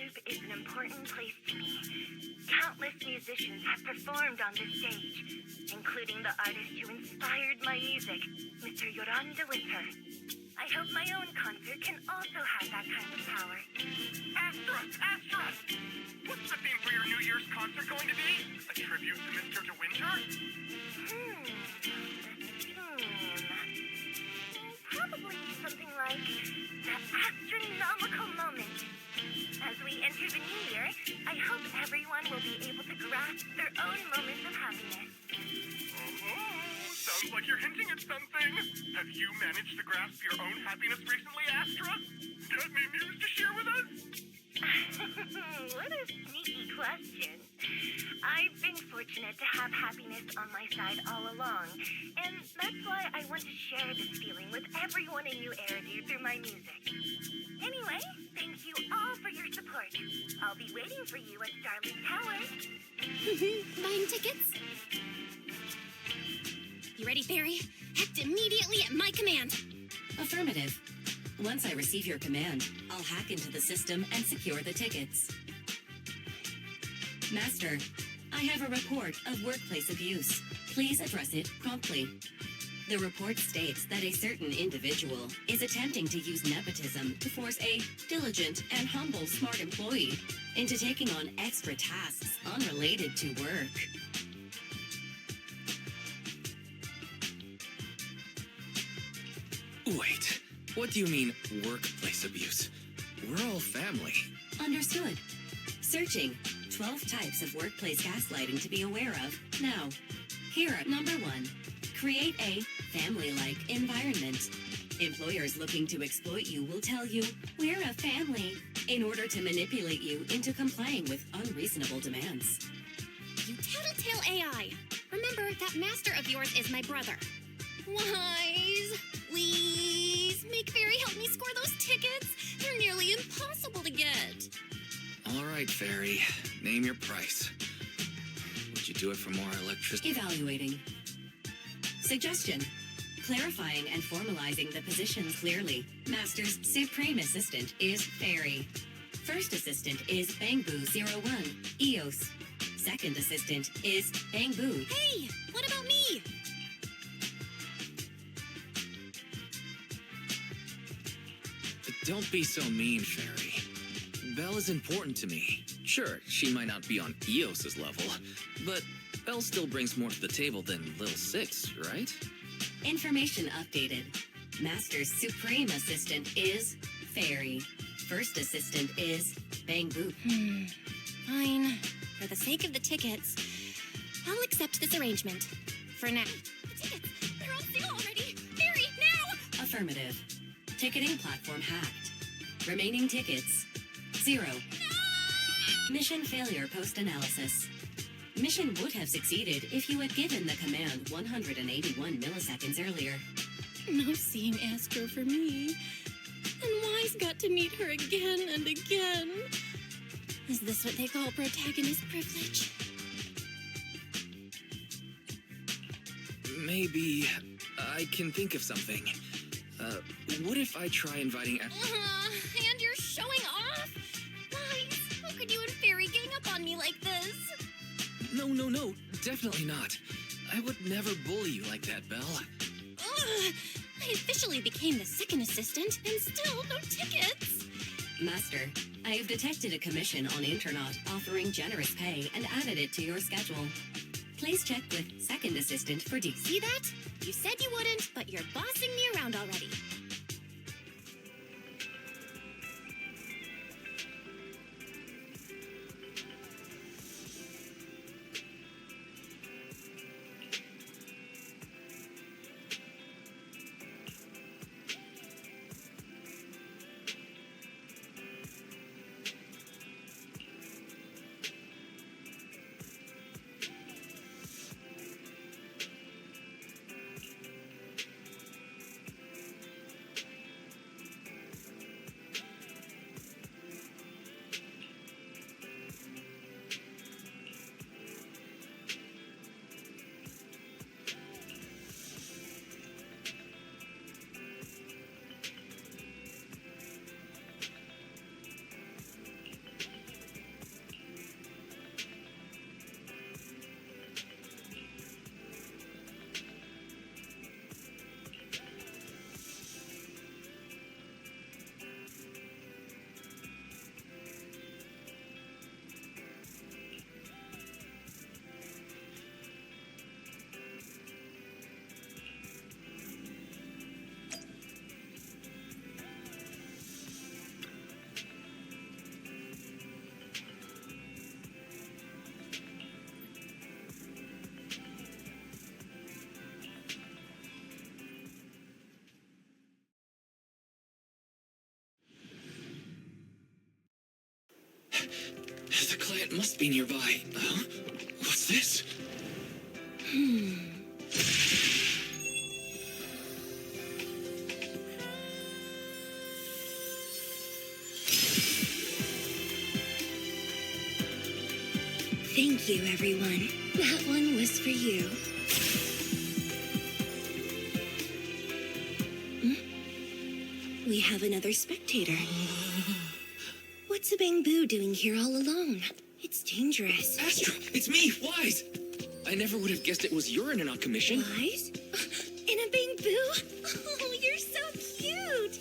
group is an important place to me. Countless musicians have performed on this stage, including the artist who inspired my music, Mr. Yoran de Winter. I hope my own concert can also have that kind of power. Astra! What's the theme for your New Year's concert going to be? A tribute to Mr. De Winter? Probably something like the astronomical moment. As we enter the new year, I hope everyone will be able to grasp their own moments of happiness. Oh, sounds like you're hinting at something. Have you managed to grasp your own happiness recently, Astra? Got any news to share with us? What a sneaky question. I've been fortunate to have happiness on my side all along, and that's why I want to share this feeling with everyone in New Eridu through my music. Anyway, thank you all for your support. I'll be waiting for you at Starling Tower. Buying tickets? You ready, Fairy? Act immediately at my command. Affirmative. Once I receive your command, I'll hack into the system and secure the tickets. Master, I have a report of workplace abuse. Please address it promptly. The report states that a certain individual is attempting to use nepotism to force a diligent and humble smart employee into taking on extra tasks unrelated to work. Wait, what do you mean, workplace abuse? We're all family. Understood. Searching. 12 types of workplace gaslighting to be aware of. Now, here are number 1. Create a family-like environment. Employers looking to exploit you will tell you, "We're a family," in order to manipulate you into complying with unreasonable demands. You tattletale AI. Remember, that master of yours is my brother. Wise, please, make Fairy help me score those tickets. They're nearly impossible to get. All right, Fairy. Name your price. Would you do it for more electricity? Evaluating. Suggestion. Clarifying and formalizing the positions clearly. Master's Supreme Assistant is Fairy. First Assistant is Bangbu01, EOS. Second Assistant is Bangbu. Hey, what about me? Don't be so mean, Fairy. Belle is important to me. Sure, she might not be on EOS's level, but Belle still brings more to the table than Lil Six, right? Information updated. Master's Supreme Assistant is Fairy. First Assistant is Bangbu. Fine. For the sake of the tickets, I'll accept this arrangement. For now. The tickets! They're on sale already! Fairy, now! Affirmative. Ticketing platform hacked. Remaining tickets, 0. No! Mission failure post-analysis. Mission would have succeeded if you had given the command 181 milliseconds earlier. No seeing Astro for me. And Wise got to meet her again and again. Is this what they call protagonist privilege? Maybe I can think of something. What if I try inviting... And you're showing off? Wise, how could you and Fairy gang up on me like this? No, definitely not. I would never bully you like that, Belle. Ugh, I officially became the second assistant, and still no tickets. Master, I have detected a commission on Internet offering generous pay and added it to your schedule. Please check with second assistant for details. See that? You said you wouldn't, but you're bossing me around already. The client must be nearby. Huh? What's this? Thank you, everyone. That one was for you. We have another spectator. What's a bamboo doing here all alone? It's dangerous. Astra, it's me, Wise. I never would have guessed it was urine and not commission. Wise? In a bamboo? Oh, you're so cute!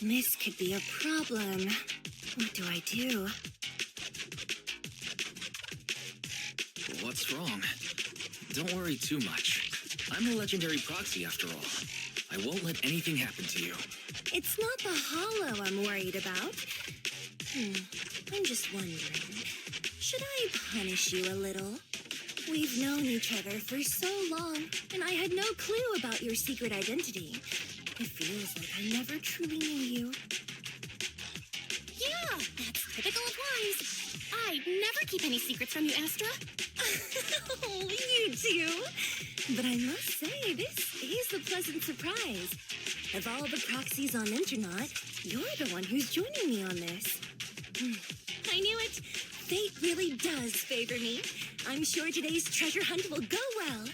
This could be a problem. What do I do? What's wrong? Don't worry too much. I'm a legendary proxy after all. I won't let anything happen to you. It's not the hollow I'm worried about. I'm just wondering, should I punish you a little? We've known each other for so long, and I had no clue about your secret identity. It feels like I never truly knew you. Yeah, that's typical of Wise. I'd never keep any secrets from you, Astra. Oh, you do? But I must say, this is a pleasant surprise. Of all the proxies on Internet, you're the one who's joining me on this. I knew it. Fate really does favor me. I'm sure today's treasure hunt will go well.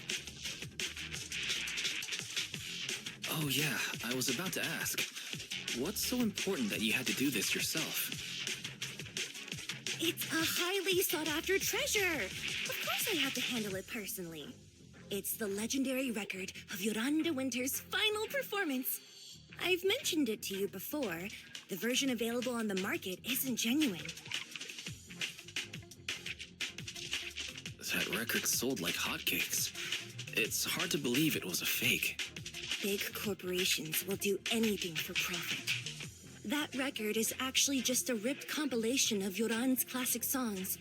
Oh yeah, I was about to ask. What's so important that you had to do this yourself? It's a highly sought-after treasure. Of course I have to handle it personally. It's the legendary record of Yoran de Winter's final performance. I've mentioned it to you before. The version available on the market isn't genuine. That record sold like hotcakes. It's hard to believe it was a fake. Big corporations will do anything for profit. That record is actually just a ripped compilation of Yoran's classic songs.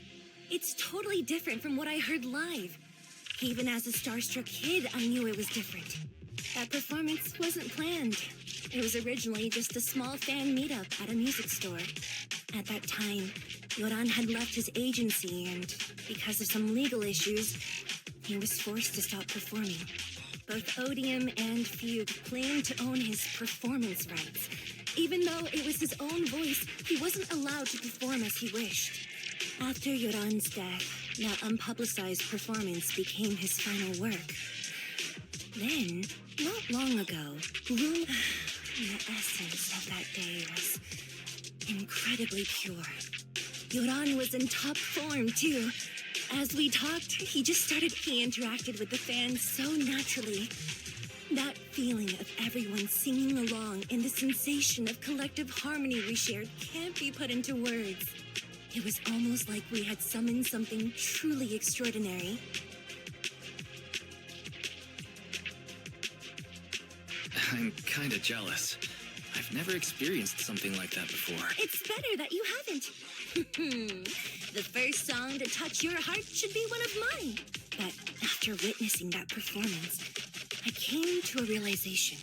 It's totally different from what I heard live. Even as a starstruck kid, I knew it was different. That performance wasn't planned. It was originally just a small fan meetup at a music store. At that time, Yoran had left his agency, and because of some legal issues, he was forced to stop performing. Both Odium and Fugue claimed to own his performance rights. Even though it was his own voice, he wasn't allowed to perform as he wished. After Yoran's death, that unpublicized performance became his final work. Then, not long ago, the essence of that day was incredibly pure. Yoran was in top form, too. As we talked, he interacted with the fans so naturally. That feeling of everyone singing along and the sensation of collective harmony we shared can't be put into words. It was almost like we had summoned something truly extraordinary. I'm kinda jealous. I've never experienced something like that before. It's better that you haven't. The first song to touch your heart should be one of mine. But after witnessing that performance, I came to a realization.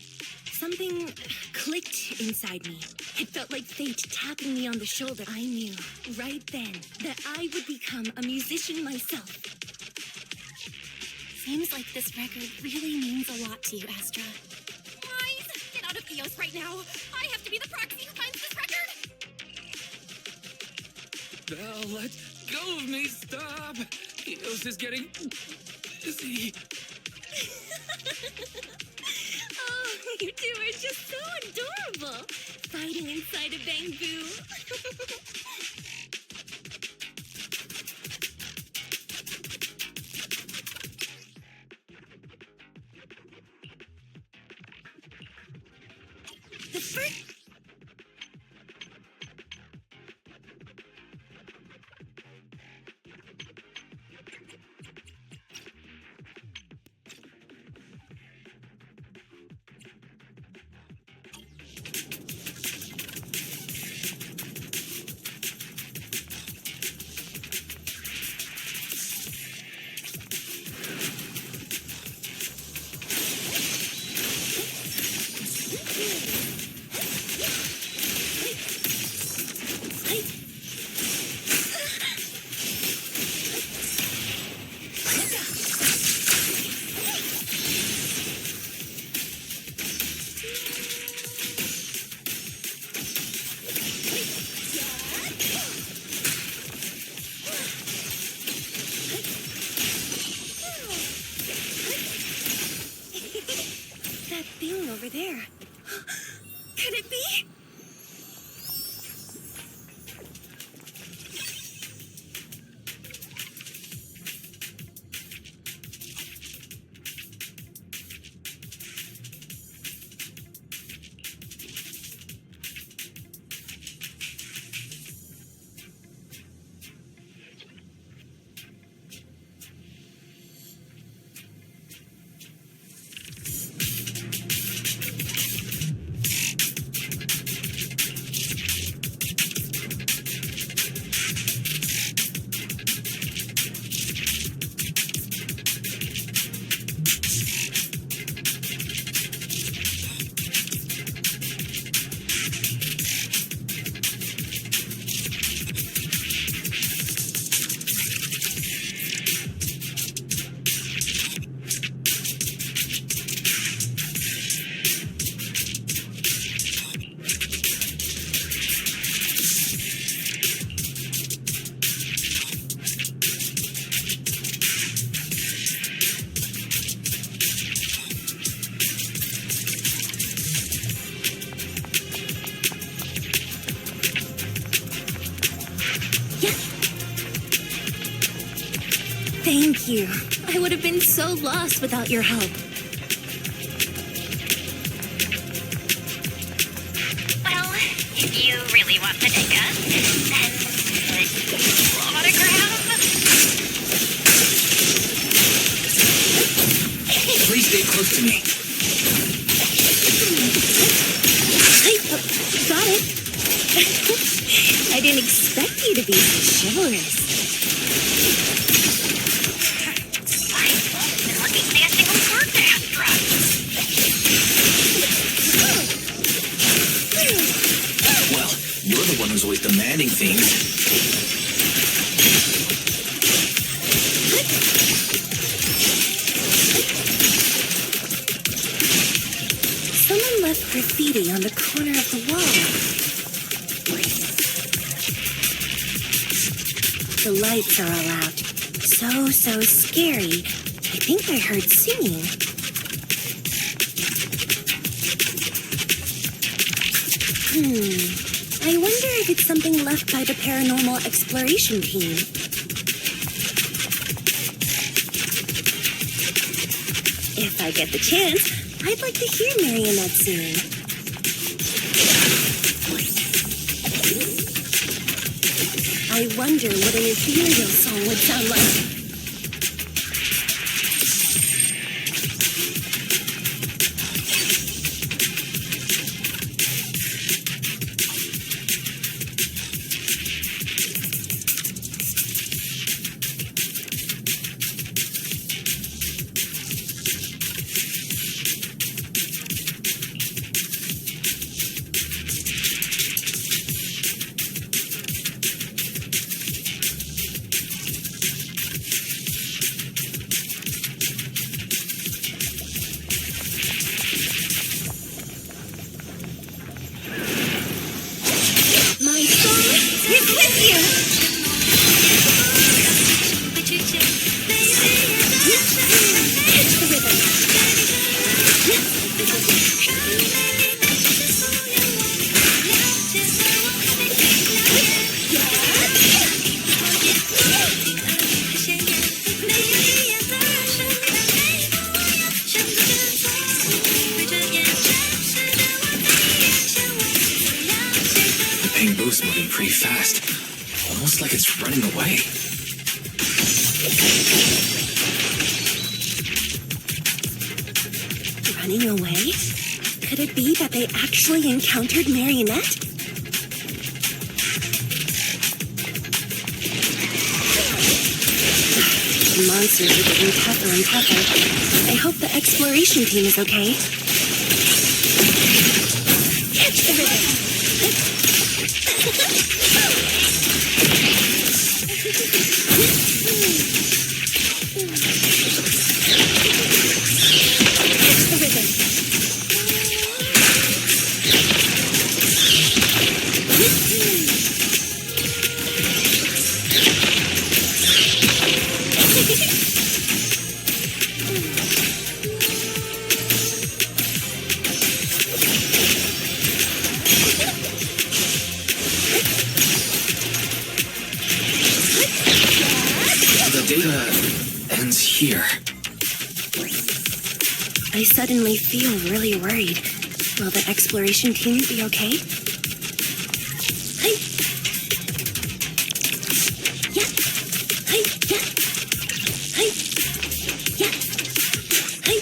Something clicked inside me. It felt like fate tapping me on the shoulder. I knew right then that I would become a musician myself. Seems like this record really means a lot to you, Astra. Wise, get out of Eos right now. I have to be the proxy who finds this record. Belle, let go of me, stop! Eos is getting busy. Oh, you two are just so adorable. Fighting inside a bamboo. The first... over there. Could it be? Thank you. I would have been so lost without your help. Well, if you really want to take us, then autograph. Please stay close to me. Got it. I didn't expect you to be so chivalrous. Well, you're the one who's always demanding things. Someone left graffiti on the corner of the wall. The lights are all out. So scary. I think I heard singing. I wonder if it's something left by the paranormal exploration team. If I get the chance, I'd like to hear Marionette sing. I wonder what an ethereal song would sound like. Boo's moving pretty fast. Almost like it's running away. Running away? Could it be that they actually encountered Marionette? The monsters are getting tougher and tougher. I hope the exploration team is okay. Catch the rhythm! here? I suddenly feel really worried. Will the exploration team be okay? Hi. Yeah. Hi. Yeah. Hi. Yeah. Hi.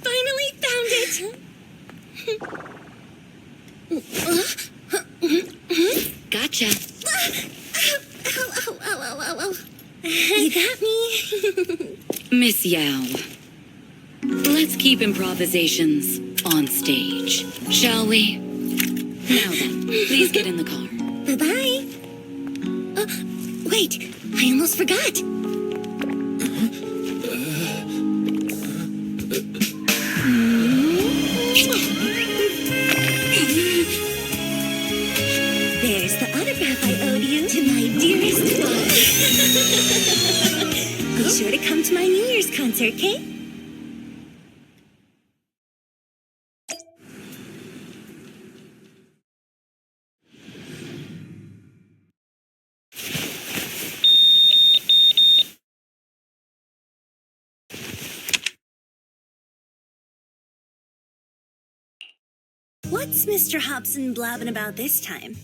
Finally found it! Gotcha. Ow. You got me. Miss Yao, let's keep improvisations on stage, shall we? Now then, please get in the car. Bye-bye. Wait, I almost forgot. There's the autograph I owed you to my dearest one. Be sure to come to my New Year's concert, okay? What's Mr. Hobson blabbing about this time?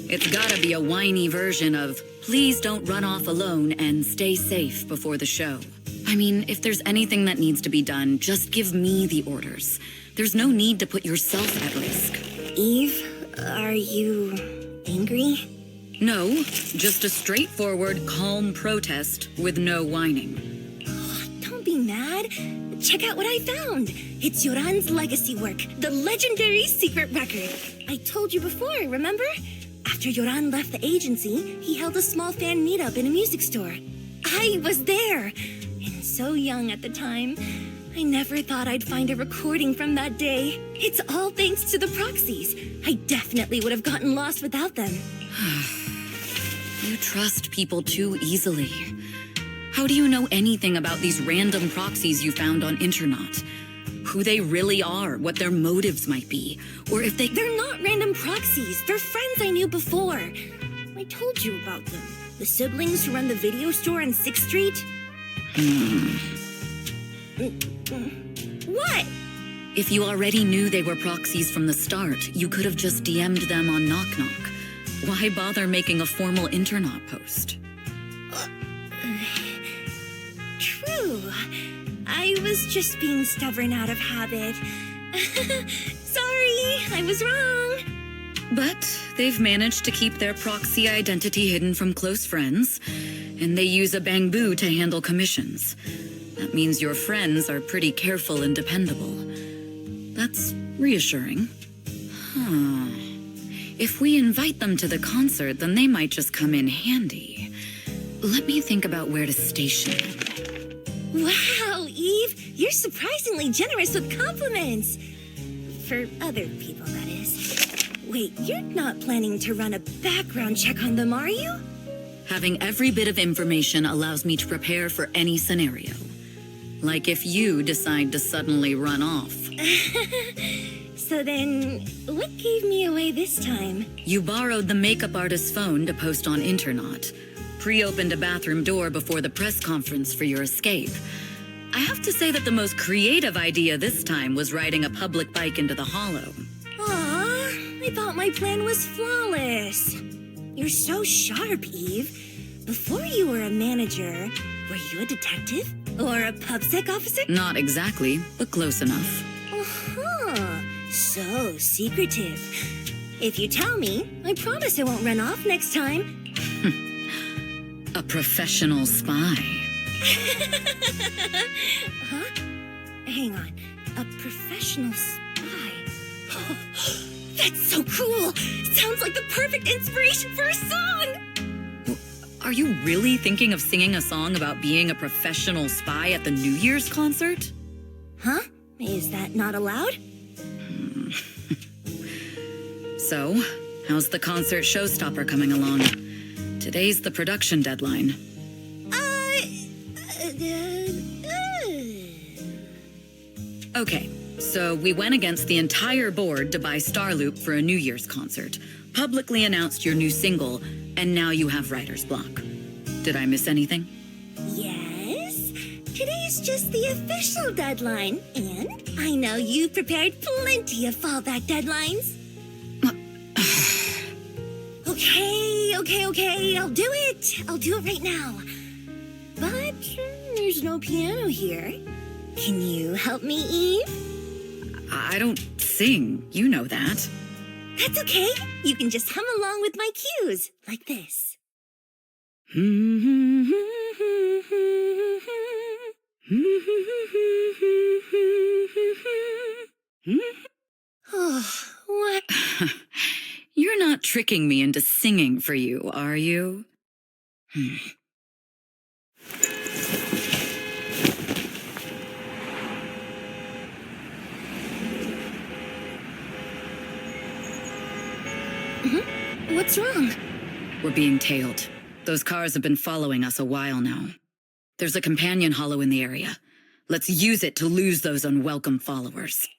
It's gotta be a whiny version of, please don't run off alone and stay safe before the show. I mean, if there's anything that needs to be done, just give me the orders. There's no need to put yourself at risk. Eve, are you angry? No, just a straightforward, calm protest with no whining. Don't be mad. Check out what I found. It's Yoran's legacy work, the legendary secret record. I told you before, remember? After Yoran left the agency, he held a small fan meetup in a music store. I was there. And so young at the time. I never thought I'd find a recording from that day. It's all thanks to the proxies. I definitely would have gotten lost without them. You trust people too easily. How do you know anything about these random proxies you found on Internet? Who they really are, what their motives might be, or if they... They're not random proxies. They're friends I knew before. I told you about them. The siblings who run the video store on 6th Street. What? If you already knew they were proxies from the start, you could have just DM'd them on Knock Knock. Why bother making a formal Internet post? True. I was just being stubborn out of habit. Sorry, I was wrong. But they've managed to keep their proxy identity hidden from close friends, and they use a bamboo to handle commissions. That means your friends are pretty careful and dependable. That's reassuring. If we invite them to the concert, then they might just come in handy. Let me think about where to station them. Wow, Eve, you're surprisingly generous with compliments. For other people, that is. Wait, you're not planning to run a background check on them, are you? Having every bit of information allows me to prepare for any scenario. Like if you decide to suddenly run off. So then, what gave me away this time? You borrowed the makeup artist's phone to post on Internet. Pre-opened a bathroom door before the press conference for your escape. I have to say that the most creative idea this time was riding a public bike into the hollow. Aw, I thought my plan was flawless. You're so sharp, Eve. Before you were a manager, were you a detective? Or a PubSec officer? Not exactly, but close enough. Uh-huh. So secretive. If you tell me, I promise I won't run off next time. A professional spy. Huh? Hang on. A professional spy. That's so cool! Sounds like the perfect inspiration for a song! Are you really thinking of singing a song about being a professional spy at the New Year's concert? Huh? Is that not allowed? So, how's the concert showstopper coming along? Today's the production deadline. Okay, so we went against the entire board to buy Starloop for a New Year's concert, publicly announced your new single, and now you have writer's block. Did I miss anything? Yes. Today's just the official deadline, and I know you prepared plenty of fallback deadlines. Okay, I'll do it. I'll do it right now. But there's no piano here. Can you help me, Eve? I don't sing, you know that. That's okay. You can just hum along with my cues, like this. Oh, what? You're not tricking me into singing for you, are you? What's wrong? We're being tailed. Those cars have been following us a while now. There's a companion hollow in the area. Let's use it to lose those unwelcome followers.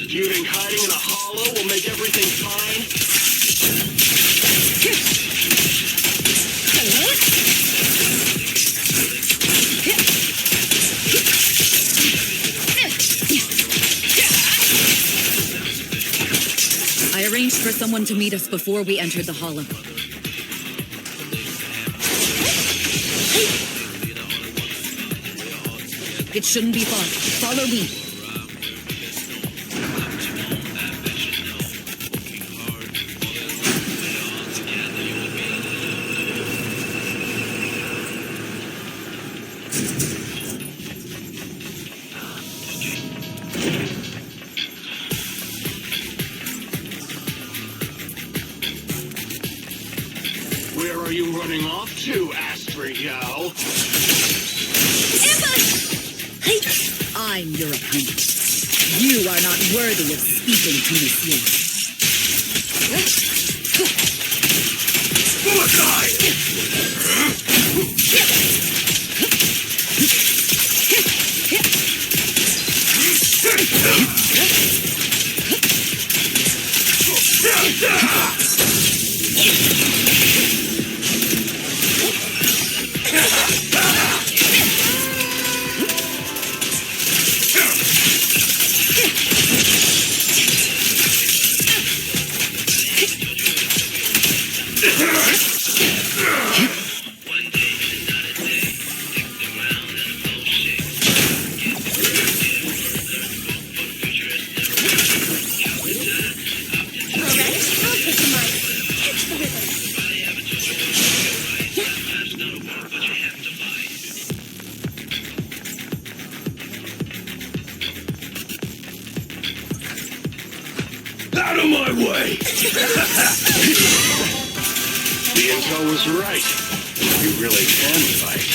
You think hiding in a hollow will make everything fine? I arranged for someone to meet us before we entered the hollow. It shouldn't be far. Follow me. Where are you running off to, Astra Yo? I'm your opponent. You are not worthy of speaking to Monsieur. Out of my way! The intel was right. You really can fight.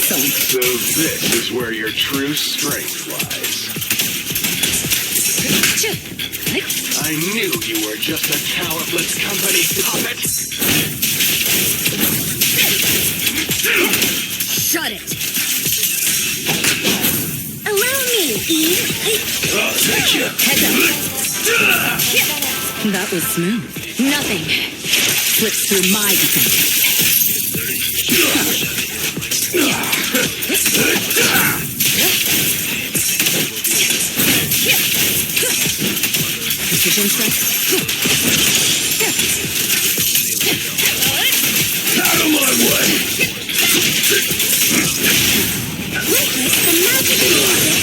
So this is where your true strength lies. I knew you were just a talentless company puppet. Shut it! Allow me, Eve. I'll take you. Heads up. That was smooth. Nothing slips through my defense. Precision strike. Out of my way! Witness the magic music.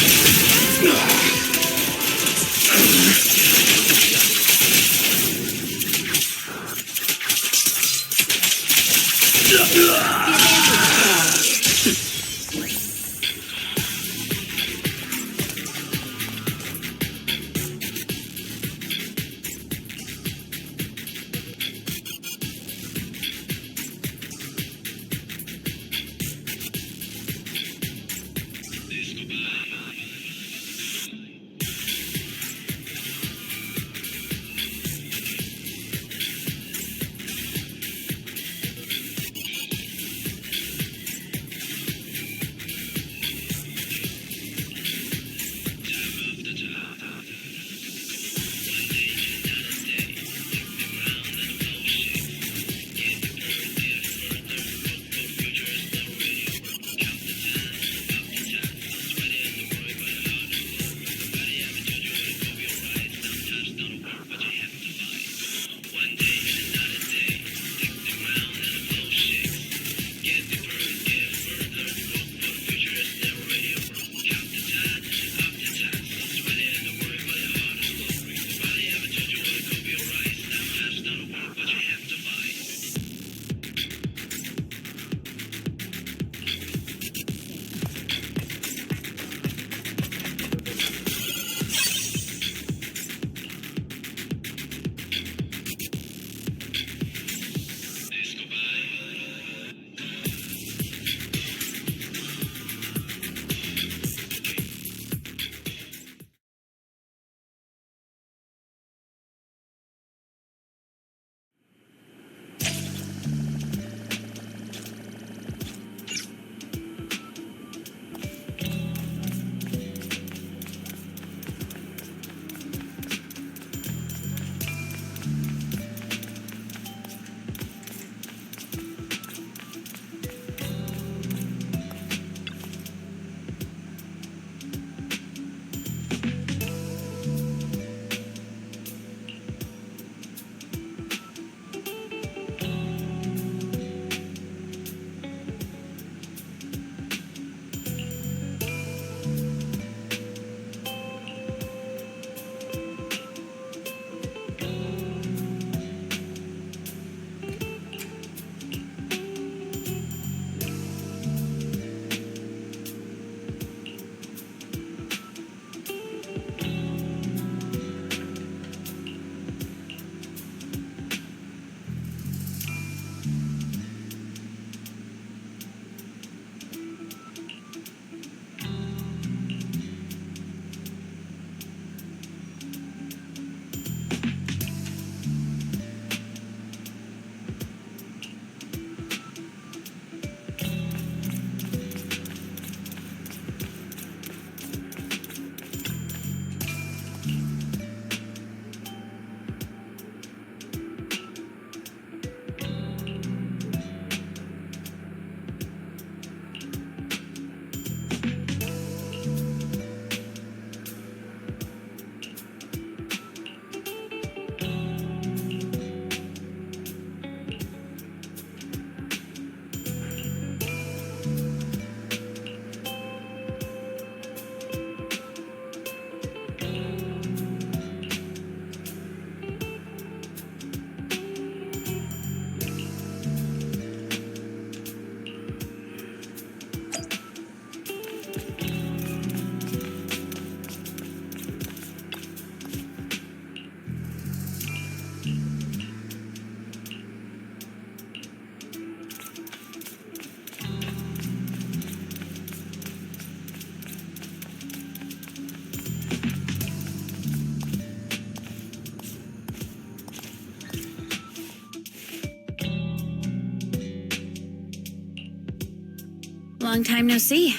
Long time no see.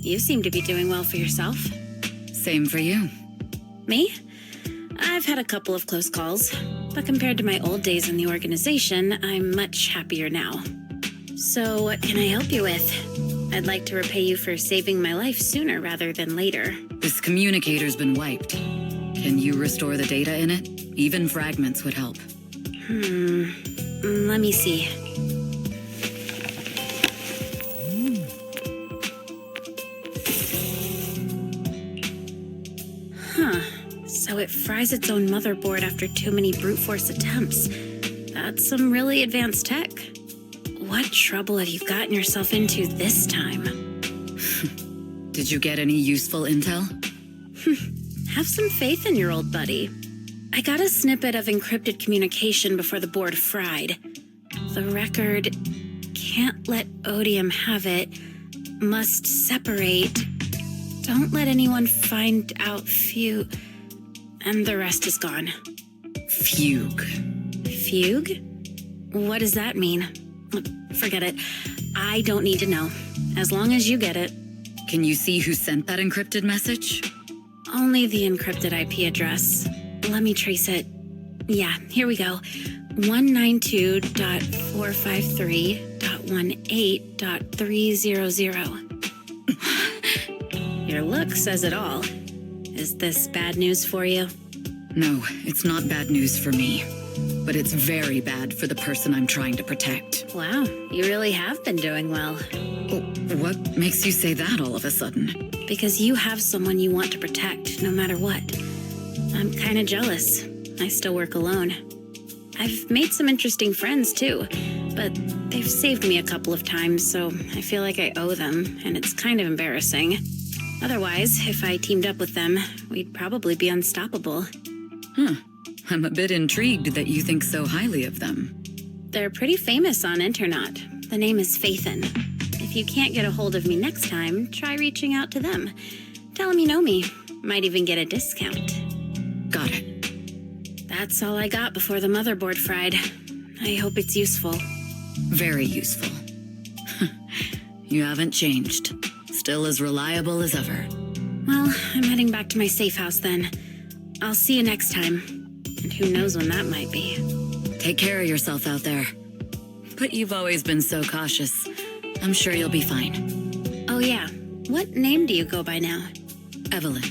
You seem to be doing well for yourself. Same for you. Me? I've had a couple of close calls, but compared to my old days in the organization, I'm much happier now. So what can I help you with? I'd like to repay you for saving my life sooner rather than later. This communicator's been wiped. Can you restore the data in it? Even fragments would help. Let me see. So it fries its own motherboard after too many brute force attempts. That's some really advanced tech. What trouble have you gotten yourself into this time? Did you get any useful intel? Have some faith in your old buddy. I got a snippet of encrypted communication before the board fried. The record can't let Odium have it. Must separate. Don't let anyone find out and the rest is gone. Fugue. Fugue? What does that mean? Forget it. I don't need to know. As long as you get it. Can you see who sent that encrypted message? Only the encrypted IP address. Let me trace it. Yeah, here we go. 192.453.18.300. Your look says it all. Is this bad news for you? No, it's not bad news for me. But it's very bad for the person I'm trying to protect. Wow, you really have been doing well. Oh, what makes you say that all of a sudden? Because you have someone you want to protect, no matter what. I'm kind of jealous. I still work alone. I've made some interesting friends, too. But they've saved me a couple of times, so I feel like I owe them, and it's kind of embarrassing. Otherwise, if I teamed up with them, we'd probably be unstoppable. I'm a bit intrigued that you think so highly of them. They're pretty famous on internet. The name is Faithin. If you can't get a hold of me next time, try reaching out to them. Tell them you know me. Might even get a discount. Got it. That's all I got before the motherboard fried. I hope it's useful. Very useful. You haven't changed. Still as reliable as ever. Well, I'm heading back to my safe house then. I'll see you next time. And who knows when that might be. Take care of yourself out there. But you've always been so cautious. I'm sure you'll be fine. Oh yeah, what name do you go by now? Evelyn.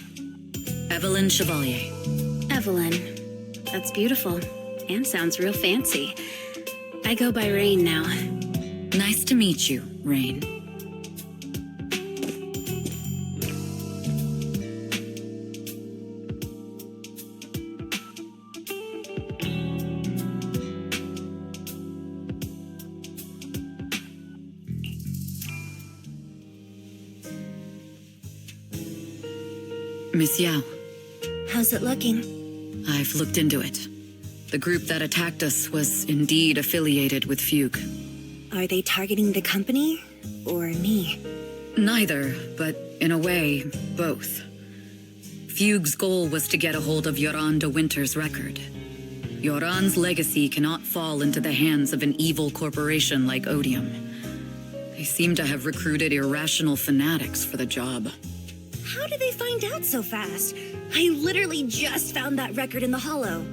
Evelyn Chevalier. Evelyn. That's beautiful. And sounds real fancy. I go by Rain now. Nice to meet you, Rain. Miss Yao. How's it looking? I've looked into it. The group that attacked us was indeed affiliated with Fugue. Are they targeting the company or me? Neither, but in a way, both. Fugue's goal was to get a hold of Yoran de Winter's record. Yoran's legacy cannot fall into the hands of an evil corporation like Odium. They seem to have recruited irrational fanatics for the job. How did they find out so fast? I literally just found that record in the hollow.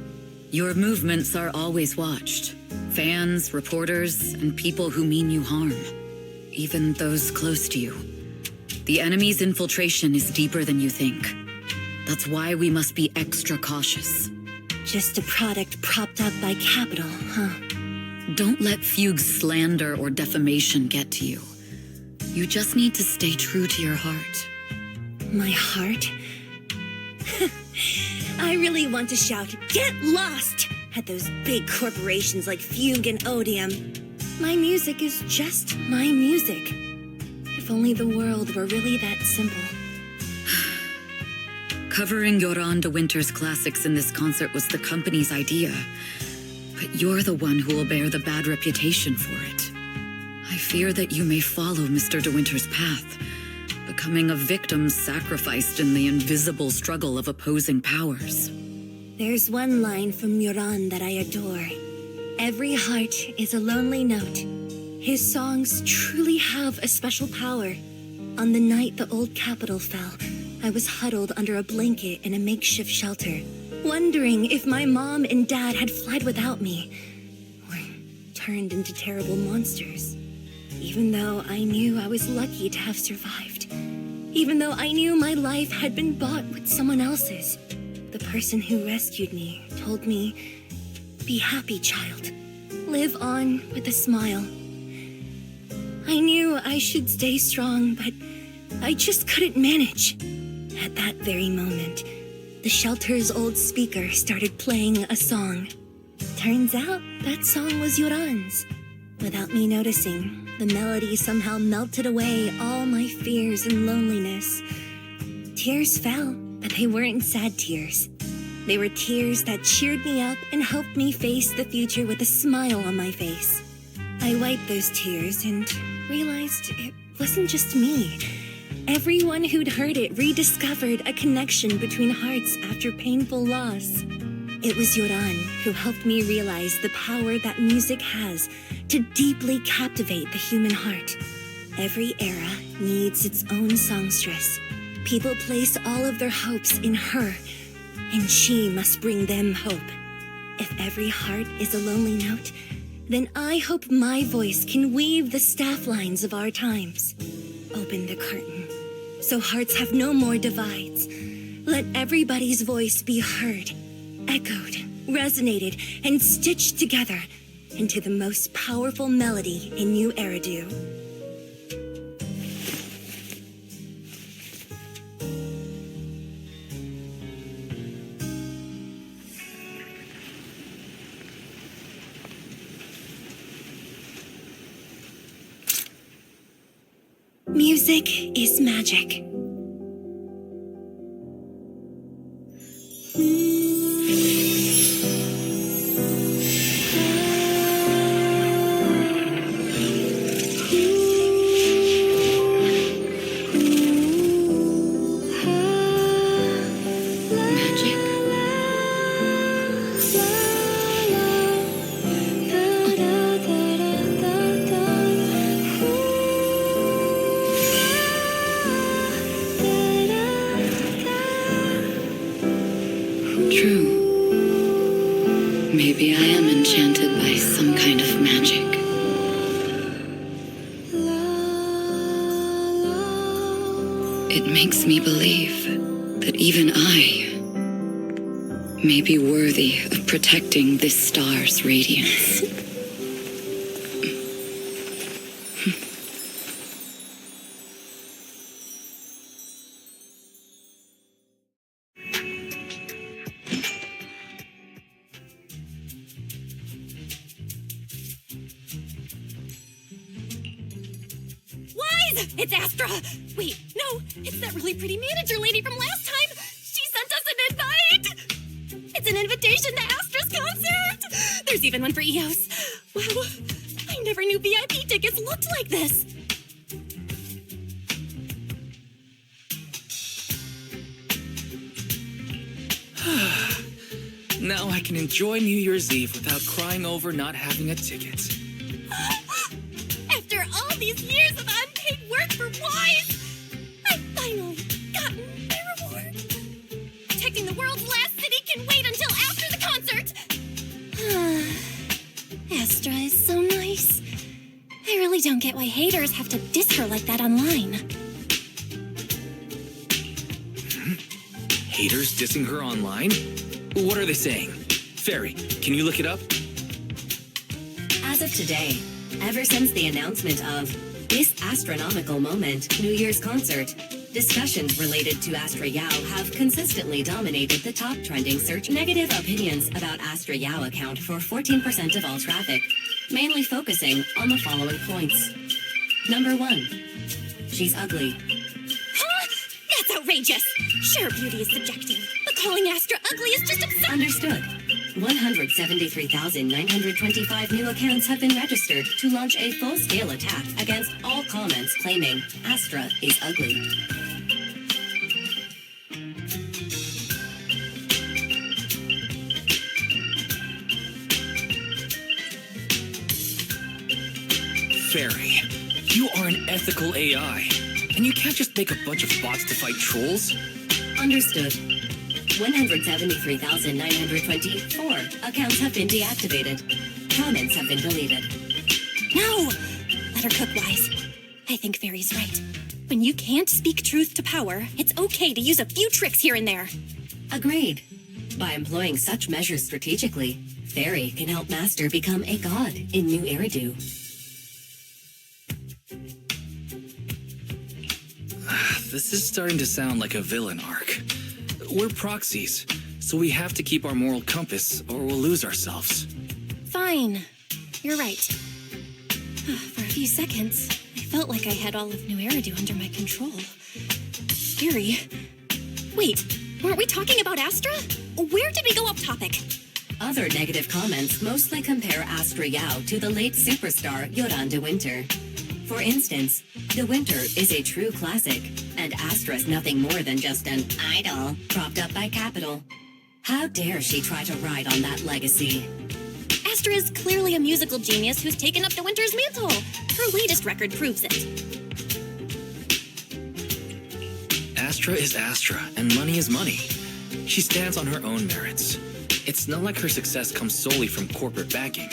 Your movements are always watched. Fans, reporters, and people who mean you harm. Even those close to you. The enemy's infiltration is deeper than you think. That's why we must be extra cautious. Just a product propped up by capital, huh? Don't let Fugue's slander or defamation get to you. You just need to stay true to your heart. My heart? I really want to shout, "Get lost!" at those big corporations like Fugue and Odium. My music is just my music. If only the world were really that simple. Covering Yoran de Winter's classics in this concert was the company's idea. But you're the one who will bear the bad reputation for it. I fear that you may follow Mr. de Winter's path, becoming a victim sacrificed in the invisible struggle of opposing powers. There's one line from Yoran that I adore. Every heart is a lonely note. His songs truly have a special power. On the night the old capital fell, I was huddled under a blanket in a makeshift shelter, wondering if my mom and dad had fled without me, or turned into terrible monsters. Even though I knew I was lucky to have survived. Even though I knew my life had been bought with someone else's. The person who rescued me told me, "Be happy, child. Live on with a smile." I knew I should stay strong, but I just couldn't manage. At that very moment, the shelter's old speaker started playing a song. Turns out that song was Yoran's. Without me noticing, the melody somehow melted away all my fears and loneliness. Tears fell, but they weren't sad tears. They were tears that cheered me up and helped me face the future with a smile on my face. I wiped those tears and realized it wasn't just me. Everyone who'd heard it rediscovered a connection between hearts after painful loss. It was Yoran who helped me realize the power that music has to deeply captivate the human heart. Every era needs its own songstress. People place all of their hopes in her, and she must bring them hope. If every heart is a lonely note, then I hope my voice can weave the staff lines of our times. Open the curtain, so hearts have no more divides. Let everybody's voice be heard, echoed, resonated, and stitched together into the most powerful melody in New Eridu. Music is magic. True. Maybe I am enchanted by some kind of magic. It makes me believe that even I may be worthy of protecting this star's radiance. It's Astra! Wait, no, it's that really pretty manager lady from last time! She sent us an invite! It's an invitation to Astra's concert! There's even one for EOS. Wow, I never knew VIP tickets looked like this! Now I can enjoy New Year's Eve without crying over not having a ticket. After all these years of unpaid work for Wise, I've finally gotten my reward. Protecting the world's last city can wait until after the concert. Astra is so nice. I really don't get why haters have to diss her like that online. Haters dissing her online? What are they saying? Fairy, can you look it up? As of today, ever since the announcement of this astronomical moment, New Year's concert, discussions related to Astra Yao have consistently dominated the top trending search. Negative opinions about Astra Yao account for 14% of all traffic, mainly focusing on the following points. Number 1, she's ugly. Huh? That's outrageous! Sure, beauty is subjective, but calling Astra ugly is just absurd. Understood. 173,925 new accounts have been registered to launch a full-scale attack against all comments claiming Astra is ugly. Fairy, you are an ethical AI, and you can't just make a bunch of bots to fight trolls. Understood. 173,924 accounts have been deactivated. Comments have been deleted. No! Let her cook wise. I think Fairy's right. When you can't speak truth to power, it's okay to use a few tricks here and there. Agreed. By employing such measures strategically, Fairy can help Master become a god in New Eridu. This is starting to sound like a villain arc. We're proxies, so we have to keep our moral compass or we'll lose ourselves. Fine. You're right. For a few seconds, I felt like I had all of New Eridu under my control. Scary. Wait, weren't we talking about Astra? Where did we go off topic? Other negative comments mostly compare Astra Yao to the late superstar Yoran de Winter. For instance, De Winter is a true classic, and Astra's nothing more than just an idol propped up by capital. How dare she try to ride on that legacy? Astra is clearly a musical genius who's taken up De Winter's mantle. Her latest record proves it. Astra is Astra, and money is money. She stands on her own merits. It's not like her success comes solely from corporate backing.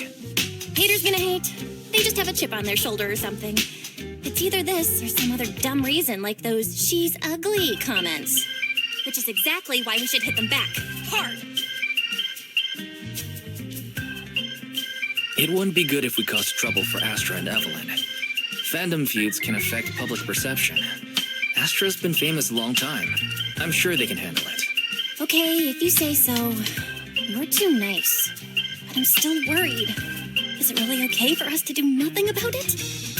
Haters gonna hate. They just have a chip on their shoulder or something. It's either this or some other dumb reason like those "she's ugly" comments. Which is exactly why we should hit them back. Hard! It wouldn't be good if we caused trouble for Astra and Evelyn. Fandom feuds can affect public perception. Astra's been famous a long time. I'm sure they can handle it. Okay, if you say so. You're too nice. But I'm still worried. Is it really okay for us to do nothing about it?